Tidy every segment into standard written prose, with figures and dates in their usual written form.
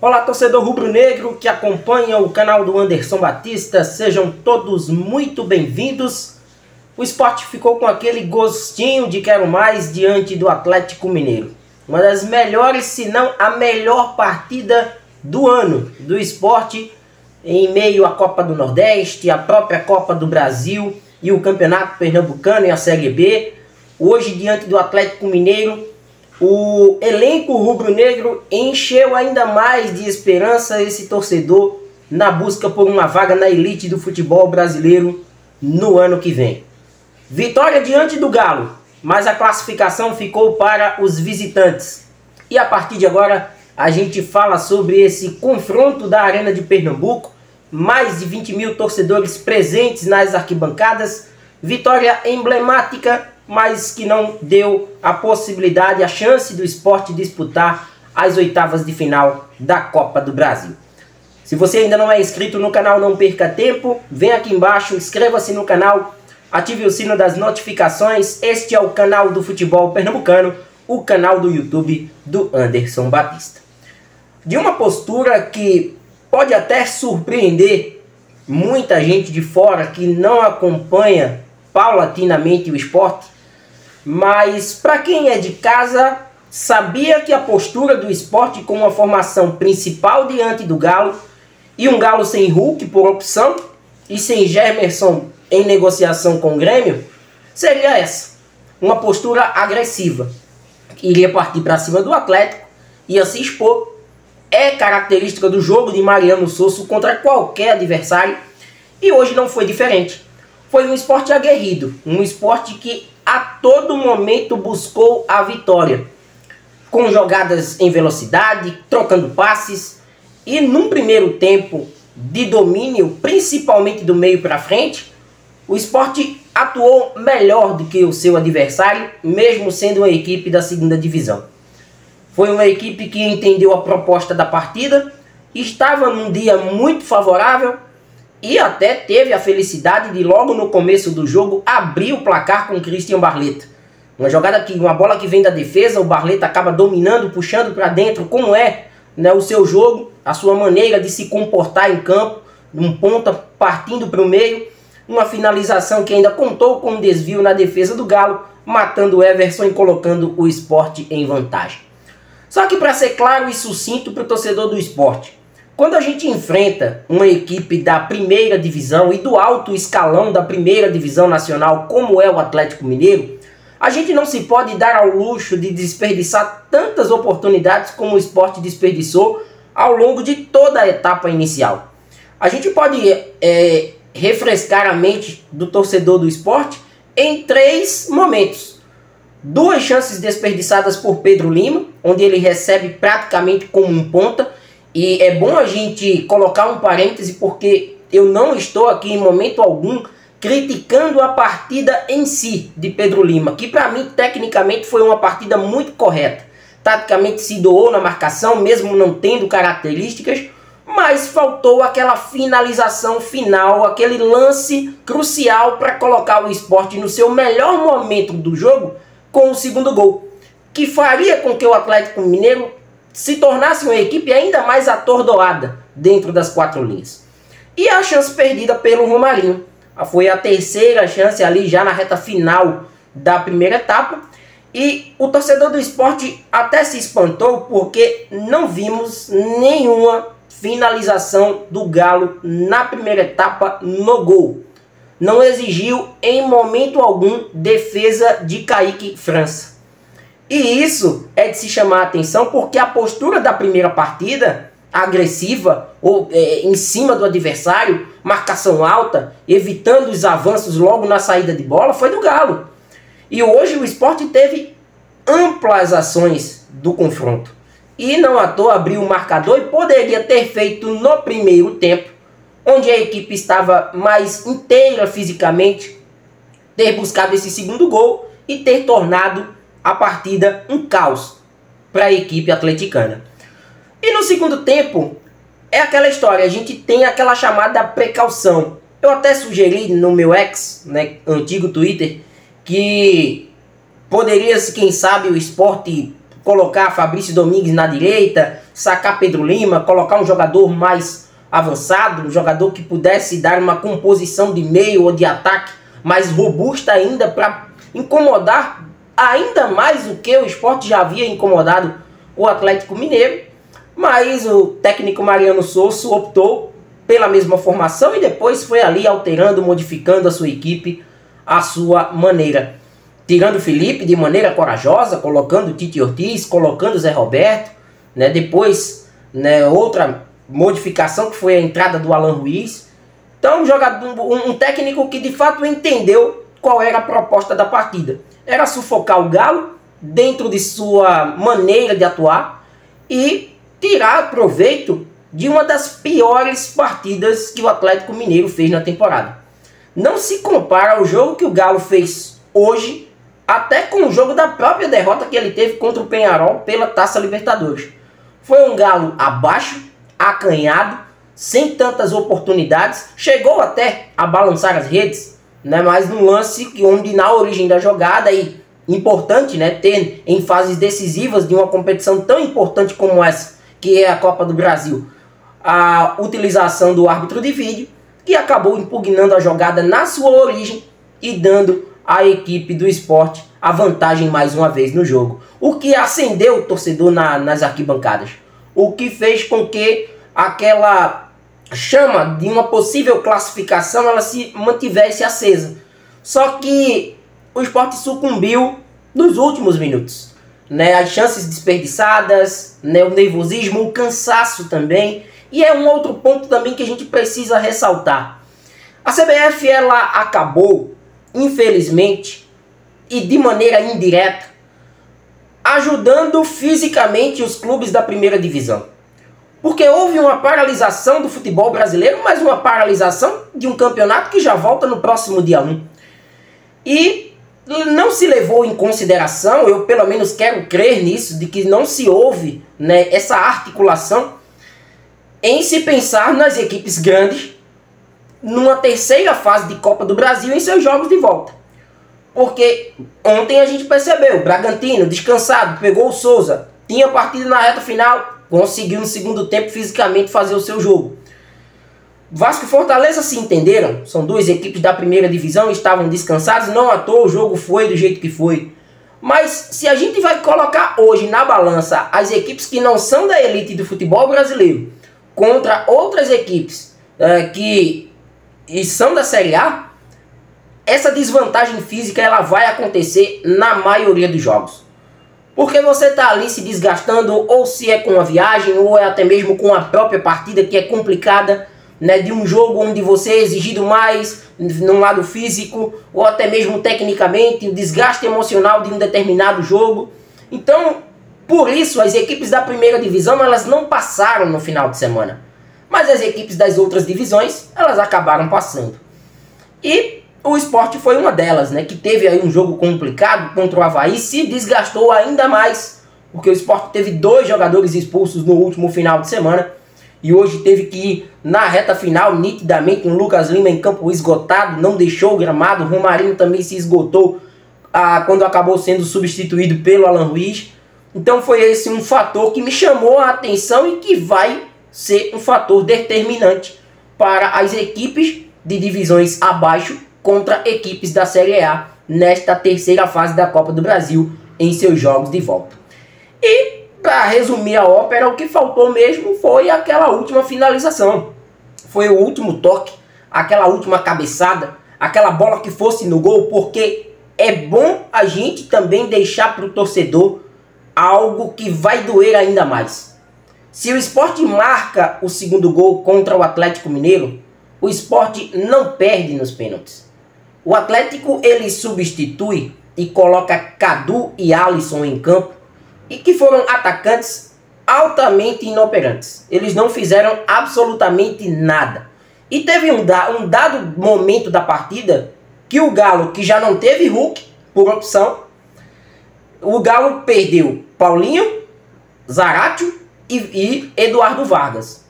Olá, torcedor rubro-negro que acompanha o canal do Anderson Batista, sejam todos muito bem-vindos. O Sport ficou com aquele gostinho de quero mais diante do Atlético Mineiro. Uma das melhores, se não a melhor partida do ano do Sport, em meio à Copa do Nordeste, a própria Copa do Brasil e o Campeonato Pernambucano e a Série B. Hoje, diante do Atlético Mineiro, o elenco rubro-negro encheu ainda mais de esperança esse torcedor na busca por uma vaga na elite do futebol brasileiro no ano que vem. Vitória diante do Galo, mas a classificação ficou para os visitantes. E a partir de agora a gente fala sobre esse confronto da Arena de Pernambuco. Mais de 20 mil torcedores presentes nas arquibancadas. Vitória emblemática, mas que não deu a possibilidade, a chance do Sport disputar as oitavas de final da Copa do Brasil. Se você ainda não é inscrito no canal, não perca tempo, vem aqui embaixo, inscreva-se no canal, ative o sino das notificações. Este é o canal do futebol pernambucano, o canal do YouTube do Anderson Batista. De uma postura que pode até surpreender muita gente de fora que não acompanha paulatinamente o Sport, mas para quem é de casa, sabia que a postura do Sport com uma formação principal diante do Galo, e um Galo sem Hulk por opção, e sem Gemerson em negociação com o Grêmio, seria essa. Uma postura agressiva, que iria partir para cima do Atlético, ia se expor. É característica do jogo de Mariano Sosso contra qualquer adversário, e hoje não foi diferente. Foi um esporte aguerrido, um esporte que a todo momento buscou a vitória, com jogadas em velocidade, trocando passes, e num primeiro tempo de domínio, principalmente do meio para frente, o Sport atuou melhor do que o seu adversário, mesmo sendo uma equipe da segunda divisão. Foi uma equipe que entendeu a proposta da partida, estava num dia muito favorável e até teve a felicidade de logo no começo do jogo abrir o placar com Christian Barleta. Uma bola que vem da defesa, o Barleta acaba dominando, puxando para dentro, como é, né, o seu jogo, a sua maneira de se comportar em campo, um ponta partindo para o meio, uma finalização que ainda contou com um desvio na defesa do Galo, matando o Everson e colocando o Sport em vantagem. Só que para ser claro e sucinto para o torcedor do Sport, quando a gente enfrenta uma equipe da primeira divisão e do alto escalão da primeira divisão nacional, como é o Atlético Mineiro, a gente não se pode dar ao luxo de desperdiçar tantas oportunidades como o Sport desperdiçou ao longo de toda a etapa inicial. A gente pode refrescar a mente do torcedor do Sport em 3 momentos. 2 chances desperdiçadas por Pedro Lima, onde ele recebe praticamente como um ponta. E é bom a gente colocar um parêntese, porque eu não estou aqui em momento algum criticando a partida em si de Pedro Lima, que para mim tecnicamente foi uma partida muito correta. Taticamente se doou na marcação, mesmo não tendo características, mas faltou aquela finalização final, aquele lance crucial para colocar o Sport no seu melhor momento do jogo com o segundo gol, que faria com que o Atlético Mineiro se tornasse uma equipe ainda mais atordoada dentro das 4 linhas. E a chance perdida pelo Romarinho. Foi a terceira chance ali já na reta final da primeira etapa. E o torcedor do Sport até se espantou porque não vimos nenhuma finalização do Galo na primeira etapa no gol. Não exigiu em momento algum defesa de Kaique França. E isso é de se chamar a atenção porque a postura da primeira partida, agressiva, em cima do adversário, marcação alta, evitando os avanços logo na saída de bola, foi do Galo. E hoje o Sport teve amplas ações do confronto. E não à toa abriu o marcador e poderia ter feito no primeiro tempo, onde a equipe estava mais inteira fisicamente, ter buscado esse segundo gol e ter tornado a partida um caos para a equipe atleticana. E no segundo tempo, é aquela história, a gente tem aquela chamada precaução. Eu até sugeri no meu antigo Twitter, que poderia, quem sabe, o Sport colocar Fabrício Domingues na direita, sacar Pedro Lima, colocar um jogador mais avançado, um jogador que pudesse dar uma composição de meio ou de ataque mais robusta ainda, para incomodar ainda mais o que o Sport já havia incomodado o Atlético Mineiro. Mas o técnico Mariano Souza optou pela mesma formação e depois foi ali alterando, modificando a sua equipe à sua maneira. Tirando o Felipe de maneira corajosa, colocando o Tite Ortiz, colocando o Zé Roberto, né? Depois, né, outra modificação que foi a entrada do Alan Ruiz. Então um técnico que de fato entendeu qual era a proposta da partida. Era sufocar o Galo dentro de sua maneira de atuar e tirar proveito de uma das piores partidas que o Atlético Mineiro fez na temporada. Não se compara ao jogo que o Galo fez hoje, até com o jogo da própria derrota que ele teve contra o Peñarol pela Taça Libertadores. Foi um Galo abaixo, acanhado, sem tantas oportunidades, chegou até a balançar as redes, né, mas num lance onde na origem da jogada, e importante, né, ter em fases decisivas de uma competição tão importante como essa, que é a Copa do Brasil, a utilização do árbitro de vídeo, que acabou impugnando a jogada na sua origem e dando à equipe do Sport a vantagem mais uma vez no jogo. O que acendeu o torcedor nas arquibancadas. O que fez com que aquela chama de uma possível classificação ela se mantivesse acesa. Só que o Sport sucumbiu nos últimos minutos, né? As chances desperdiçadas, né? O nervosismo, o cansaço também. E é um outro ponto também que a gente precisa ressaltar. A CBF ela acabou, infelizmente, e de maneira indireta, ajudando fisicamente os clubes da primeira divisão. Porque houve uma paralisação do futebol brasileiro, mas uma paralisação de um campeonato que já volta no próximo dia 1. E não se levou em consideração, eu pelo menos quero crer nisso, de que não se houve, né, essa articulação em se pensar nas equipes grandes numa terceira fase de Copa do Brasil em seus jogos de volta. Porque ontem a gente percebeu, o Bragantino descansado, pegou o Souza, tinha partido na reta final, conseguiu no segundo tempo fisicamente fazer o seu jogo. Vasco e Fortaleza se entenderam, são duas equipes da primeira divisão, estavam descansados, não à toa o jogo foi do jeito que foi. Mas se a gente vai colocar hoje na balança as equipes que não são da elite do futebol brasileiro contra outras equipes que são da Série A, essa desvantagem física ela vai acontecer na maioria dos jogos. Porque você está ali se desgastando, ou se é com a viagem, ou é até mesmo com a própria partida que é complicada, né, de um jogo onde você é exigido mais no lado físico, ou até mesmo tecnicamente, o desgaste emocional de um determinado jogo. Então, por isso, as equipes da primeira divisão elas não passaram no final de semana. Mas as equipes das outras divisões, elas acabaram passando. E o Sport foi uma delas, né, que teve aí um jogo complicado contra o Avaí, se desgastou ainda mais, porque o Sport teve 2 jogadores expulsos no último final de semana, e hoje teve que ir na reta final, nitidamente, um Lucas Lima em campo esgotado, não deixou o gramado, o Romarinho também se esgotou quando acabou sendo substituído pelo Alan Ruiz. Então foi esse um fator que me chamou a atenção e que vai ser um fator determinante para as equipes de divisões abaixo contra equipes da Série A nesta terceira fase da Copa do Brasil em seus jogos de volta. E para resumir a ópera, o que faltou mesmo foi aquela última finalização. Foi o último toque, aquela última cabeçada, aquela bola que fosse no gol, porque é bom a gente também deixar para o torcedor algo que vai doer ainda mais. Se o Sport marca o segundo gol contra o Atlético Mineiro, o Sport não perde nos pênaltis. O Atlético ele substitui e coloca Cadu e Alisson em campo, e que foram atacantes altamente inoperantes. Eles não fizeram absolutamente nada. E teve um dado momento da partida que o Galo, que já não teve Hulk por opção, o Galo perdeu Paulinho, Zaratio e Eduardo Vargas.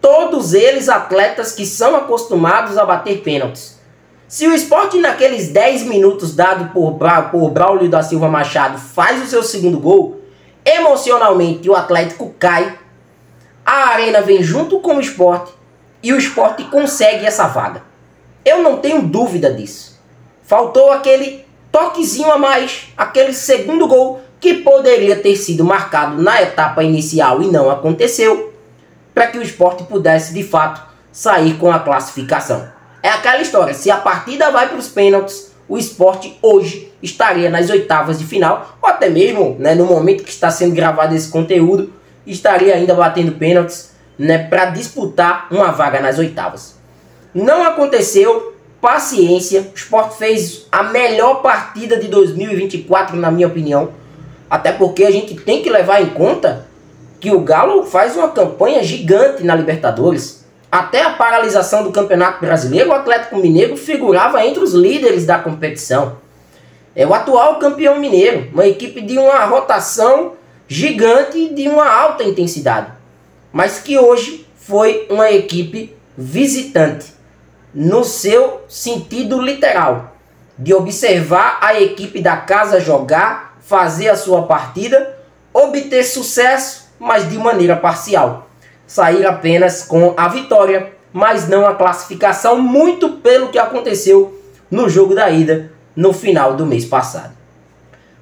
Todos eles atletas que são acostumados a bater pênaltis. Se o Sport naqueles 10 minutos dado por Braulio da Silva Machado faz o seu segundo gol, emocionalmente o Atlético cai, a Arena vem junto com o Sport e o Sport consegue essa vaga. Eu não tenho dúvida disso. Faltou aquele toquezinho a mais, aquele segundo gol que poderia ter sido marcado na etapa inicial e não aconteceu, para que o Sport pudesse de fato sair com a classificação. É aquela história, se a partida vai para os pênaltis, o Sport hoje estaria nas oitavas de final, ou até mesmo, né, no momento que está sendo gravado esse conteúdo, estaria ainda batendo pênaltis, né, para disputar uma vaga nas oitavas. Não aconteceu, paciência, o Sport fez a melhor partida de 2024, na minha opinião, até porque a gente tem que levar em conta que o Galo faz uma campanha gigante na Libertadores. Até a paralisação do Campeonato Brasileiro, o Atlético Mineiro figurava entre os líderes da competição. É o atual campeão mineiro, uma equipe de uma rotação gigante e de uma alta intensidade, mas que hoje foi uma equipe visitante, no seu sentido literal, de observar a equipe da casa jogar, fazer a sua partida, obter sucesso, mas de maneira parcial. Sair apenas com a vitória, mas não a classificação, muito pelo que aconteceu no jogo da ida no final do mês passado.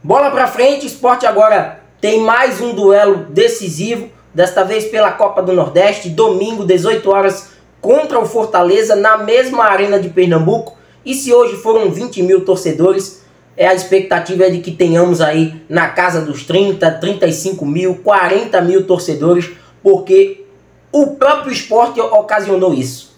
Bola para frente, o Sport agora tem mais um duelo decisivo, desta vez pela Copa do Nordeste, domingo, 18 horas, contra o Fortaleza, na mesma Arena de Pernambuco. E se hoje foram 20 mil torcedores, a expectativa é de que tenhamos aí na casa dos 30, 35 mil, 40 mil torcedores, porque o próprio Sport ocasionou isso.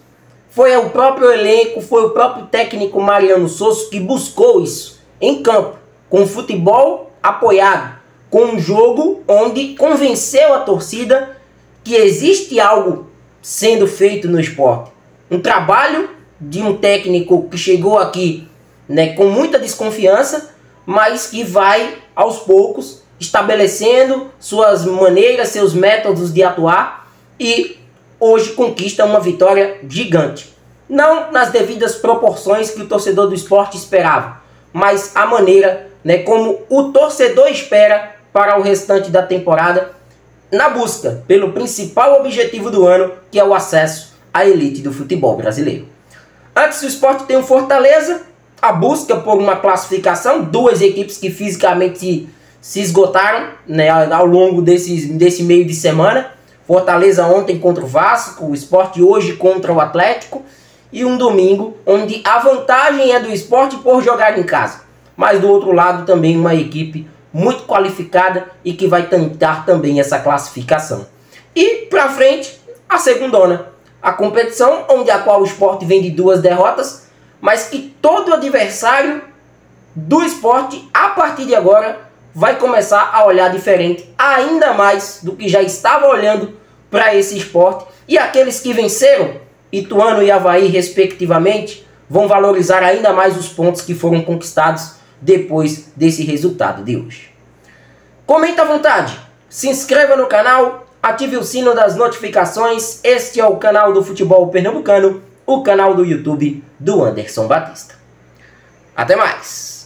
Foi o próprio elenco, foi o próprio técnico Mariano Souza que buscou isso em campo, com futebol apoiado, com um jogo onde convenceu a torcida que existe algo sendo feito no Sport. Um trabalho de um técnico que chegou aqui, né, com muita desconfiança, mas que vai aos poucos estabelecendo suas maneiras, seus métodos de atuar e hoje conquista uma vitória gigante. Não nas devidas proporções que o torcedor do Sport esperava, mas a maneira, né, como o torcedor espera para o restante da temporada, na busca pelo principal objetivo do ano, que é o acesso à elite do futebol brasileiro. Antes, o Sport tem o Fortaleza, a busca por uma classificação, duas equipes que fisicamente se esgotaram, né, ao longo desse meio de semana. Fortaleza ontem contra o Vasco, o Sport hoje contra o Atlético, e um domingo onde a vantagem é do Sport por jogar em casa, mas do outro lado também uma equipe muito qualificada e que vai tentar também essa classificação. E para frente, a segundona, a competição onde a qual o Sport vem de 2 derrotas, mas que todo adversário do Sport, a partir de agora, vai começar a olhar diferente, ainda mais do que já estava olhando para esse Sport. E aqueles que venceram, Ituano e Avaí respectivamente, vão valorizar ainda mais os pontos que foram conquistados depois desse resultado de hoje. Comenta à vontade, se inscreva no canal, ative o sino das notificações. Este é o canal do futebol pernambucano, o canal do YouTube do Anderson Batista. Até mais!